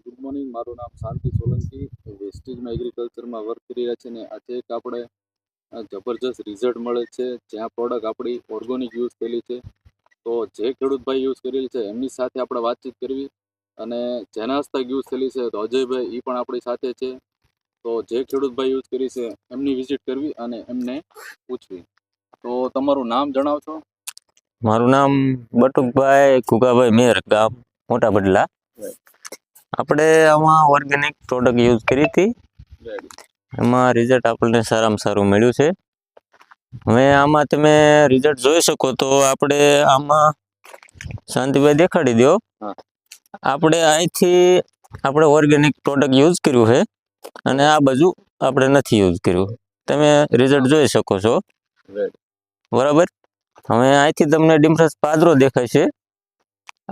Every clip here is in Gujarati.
Good morning. મારું નામ શાંતિ સોલંકી, વેસ્ટેજમાં એગ્રીકલ્ચરમાં વર્ક કરી રહ્યા છે ને આજે એક આપણે જબરજસ્ત રિઝલ્ટ મળે છે જ્યાં પ્રોડક્ટ આપણી ઓર્ગોનિક યુઝ કરેલી છે. તો જે ખેડૂતભાઈ યુઝ કરેલી છે એમની સાથે આપણે વાતચીત કરવી અને જેના હસ્તક યુઝ કરેલી છે તો અજયભાઈ એ પણ આપણી સાથે છે. તો જે ખેડૂતભાઈ યુઝ કરી છે એમની વિઝિટ કરવી અને એમને પૂછવી. તો તમારું નામ જણાવશો? મારું નામ બટુકભાઈ કુકાભાઈ મેર, ગામ મોટા બદલા. આપણે આમાં ઓર્ગેનિક પ્રોડક્ટ યુઝ કરી હતી, એમાં રિઝલ્ટ આપણને સારામાં સારું મળ્યું છે. હવે આમાં તમે રિઝલ્ટ જોઈ શકો તો આપણે આમાં શાંતિભાઈ દેખાડી દો. આપણે અહીંથી આપણે ઓર્ગેનિક પ્રોડક્ટ યુઝ કર્યું છે અને આ બાજુ આપણે નથી યુઝ કર્યું. તમે રિઝલ્ટ જોઈ શકો છો, બરાબર. હવે અહીંથી તમને ડિફરન્સ પાદરો દેખાય છે.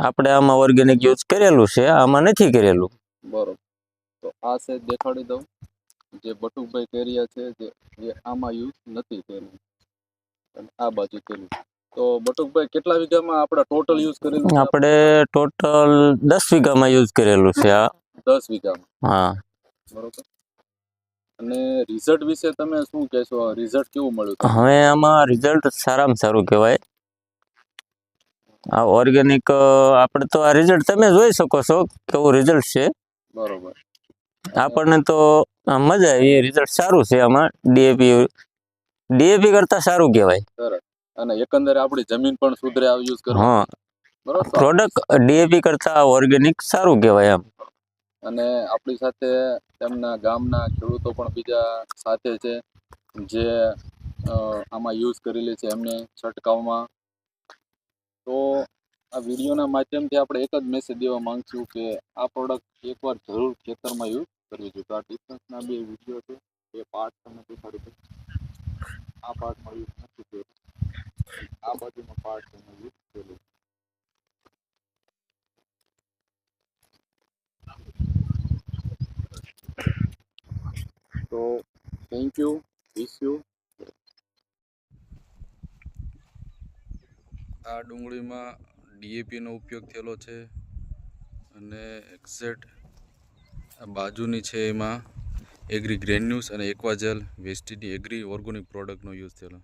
આપણે આમાં ઓર્ગેનિક યુઝ કરેલું છે, આમાં નથી કરેલું. બરોબર. તો આ સેજ દેખાડી દઉં જે બટુકભાઈ કેરિયા છે જે આમાં યુઝ નથી કરેલું અને આ બાજુ કરેલું. તો બટુકભાઈ કેટલા વીઘામાં આપણે ટોટલ યુઝ કરેલું? આપણે ટોટલ 10 વીઘામાં યુઝ કરેલું છે આ. 10 વીઘામાં. હા, બરોબર. અને રિઝલ્ટ વિશે તમે શું કહેશો? રિઝલ્ટ કેવું મળ્યું? હવે આમાં રિઝલ્ટ સારામાં સારું કહેવાય. આ ઓર્ગેનિક આપણે તો આ રિઝલ્ટ તમે જોઈ શકો છો કેવું રિઝલ્ટ છે. બરોબર. આપણને તો મજા આવી, રિઝલ્ટ સારું છે આમાં. ડીએપી કરતા સારું કહેવાય. સરસ. અને એકંદરે આપણી જમીન પણ સુધરે આ યુઝ કરો. હા, બરોબર. પ્રોડક્ટ ડીએપી કરતા ઓર્ગેનિક સારું કહેવાય એમ. અને આપણી સાથે તેમના ગામના ખેડૂતો પણ બીજા સાથે છે જે આમાં યુઝ કરેલી છે એમને છંટકાવમાં. તો આ વિડીયોના માધ્યમથી આપણે એક જ મેસેજ દેવા માંગશું કે આ પ્રોડક્ટ એકવાર જરૂર ખેતરમાં યુઝ કરવી જોઈએ. તો આ ડિફરન્સના બે વિડીયો છે, એ પાર્ટ તમે દેખાડી દો. આ પાર્ટમાં યુઝ નથી કર્યું, આ બાજુનો પાર્ટ તમે યુઝ કરેલું. તો થેન્ક યુ, વિશ યુ. આ ડુંગળીમાં ડીએપીનો ઉપયોગ થયેલો છે અને એક્ઝેક્ટ આ બાજુની છે એમાં એગ્રી ગ્રેન્યુલ્સ અને એક્વાજેલ વેસ્ટીની એગ્રી ઓર્ગોનિક પ્રોડક્ટનો યુઝ થયેલો.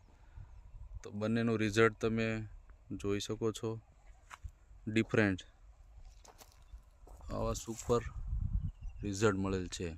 તો બંનેનું રિઝલ્ટ તમે જોઈ શકો છો. ડિફરન્ટ આવા સુપર રિઝલ્ટ મળેલ છે.